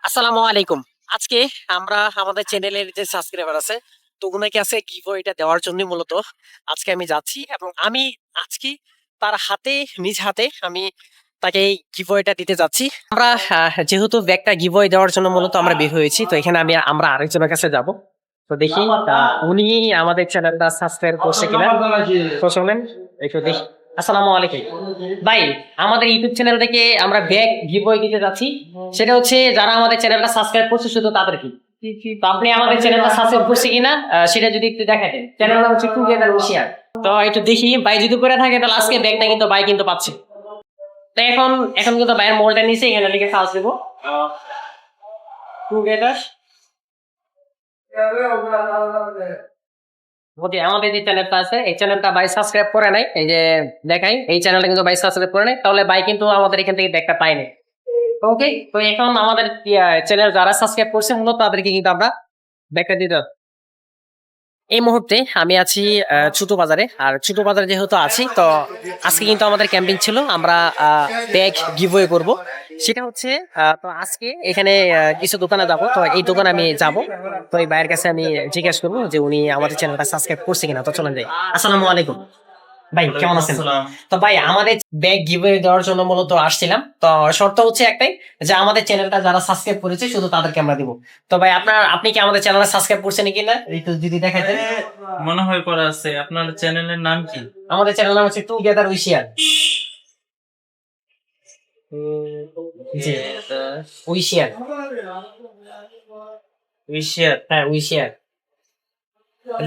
আসসালামু আলাইকুম। আজকে আমরা আমাদের চ্যানেলের যে সাবস্ক্রাইবার আছে, তো উনাকে আজকে গিভঅয়েটা দেওয়ার জন্যই মূলত আজকে আমি যাচ্ছি এবং আমি আজকে তার হাতে নিজ হাতে আমি তাকে এই গিভঅয়েটা দিতে যাচ্ছি। আমরা যেহেতু ব্যাগটা গিভঅয়ে দেওয়ার জন্য মূলত আমরা বের হয়েছি, তো এখানে আমরা আরেকজনের কাছে যাব। তো দেখি উনি আমাদের চ্যানেলটা সাবস্ক্রাইব করছে কিনা। তো শোনেন একটু দেখি। আসসালামু আলাইকুম ভাই, আমাদের ইউটিউব চ্যানেল থেকে আমরা ব্যাগ গিভঅয়ে দিতে যাচ্ছি। সেটা হচ্ছে যারা আমাদের চ্যানেলটা সাবস্ক্রাইব করছে শুধু তাদেরকে। তো আপনি আমাদের চ্যানেলটা সাবস্ক্রাইব করছে কিনা সেটা যদি একটু দেখাতেন। চ্যানেলটা হচ্ছে টুগেদার শেয়ার। তো একটু দেখি ভাই যদি করে থাকে তাহলে আজকে ব্যাগটা কিন্তু ভাই কিন্তু পাচ্ছে। তো এখন এখন কিন্তু ভাইয়ের মোবাইলটা নিচে এখানে লিখে সার্চ দেবো টুগেদার। ওকে, আমাদের যে চ্যানেলটা আছে এই চ্যানেলটা ভাই সাবস্ক্রাইব করে নাই, এই যে দেখাই এই চ্যানেলটা কিন্তু ভাই সাবস্ক্রাইব করে নাই, তাহলে ভাই কিন্তু আমাদের এখান থেকে ব্যাগটা পাইনি। ওকে, তো এখন আমাদের চ্যানেল যারা সাবস্ক্রাইব করছে মূলত তাদেরকে কিন্তু আমরা ব্যাগটা দিতে হবে। এই মুহূর্তে আমি আছি ছোট বাজারে, আর ছোট বাজারে যেহেতু আছি তো আজকে কিন্তু আমাদের ক্যাম্পিং ছিল, আমরা ব্যাগ গিভওয়ে করব। সেটা হচ্ছে তো আজকে এখানে কিছু দোকানে যাব, তো এই দোকানে আমি যাব। তো এই ভাইয়ের কাছে আমি জিজ্ঞেস করবো যে উনি আমাদের চ্যানেলটা সাবস্ক্রাইব করছে কিনা। তো চলেন যাই। আসসালামু আলাইকুম ভাই, কেমন আছেন? তো ভাই আমাদের ব্যাগ গিভওয়ে দেওয়ার জন্য মূলত আসছিলাম। তো শর্ত হচ্ছে একটাই, যে আমাদের চ্যানেলটা যারা সাবস্ক্রাইব করেছে শুধু তাদেরকে আমরা দিব। তো ভাই আপনি কি আমাদের চ্যানেলটা সাবস্ক্রাইব করছেন কিনা একটু যদি দেখাতেন। মনে হয় করা আছে। আপনার চ্যানেলের নাম কি? আমাদের চ্যানেল নাম হচ্ছে টুগেদার উই শেয়ার। জি, উই শেয়ার। উইশিয়ার। হ্যাঁ, উই শেয়ার।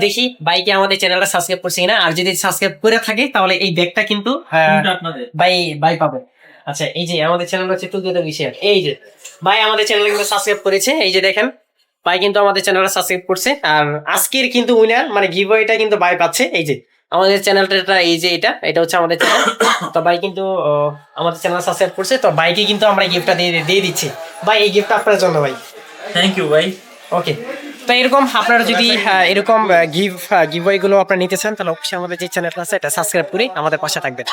দেখি ভাই কি আমাদের চ্যানেলটা সাবস্ক্রাইব করছে কিনা, আর যদি সাবস্ক্রাইব করে থাকে তাহলে এই ব্যাগটা কিন্তু কোনটা আপনাদের? ভাই ভাই পাবে। আচ্ছা, এই যে আমাদের চ্যানেল হচ্ছে টুগেদার উই শেয়ার। এই যে ভাই আমাদের চ্যানেল কিন্তু সাবস্ক্রাইব করেছে, এই যে দেখেন ভাই কিন্তু আমাদের চ্যানেলটা সাবস্ক্রাইব করছে। আর আজকের কিন্তু উইনার মানে গিভওয়েটা কিন্তু ভাই পাচ্ছে। এই যে আমাদের চ্যানেলটা, এই যে এটা হচ্ছে আমাদের চ্যানেল। তো ভাই কিন্তু আমাদের চ্যানেল সাবস্ক্রাইব করছে, তো ভাইকে কিন্তু আমরা গিফটটা দিয়ে দিচ্ছি। ভাই এই গিফটটা আপনার জন্য ভাই। থ্যাংক ইউ ভাই। ওকে, তো এরকম আপনারা যদি এরকম গিভওয়ে গুলো আপনারা নিতে চান তাহলে অবশ্যই আমাদের যে চ্যানেলটা আছে এটা সাবস্ক্রাইব করে আমাদের পাশে থাকবেন।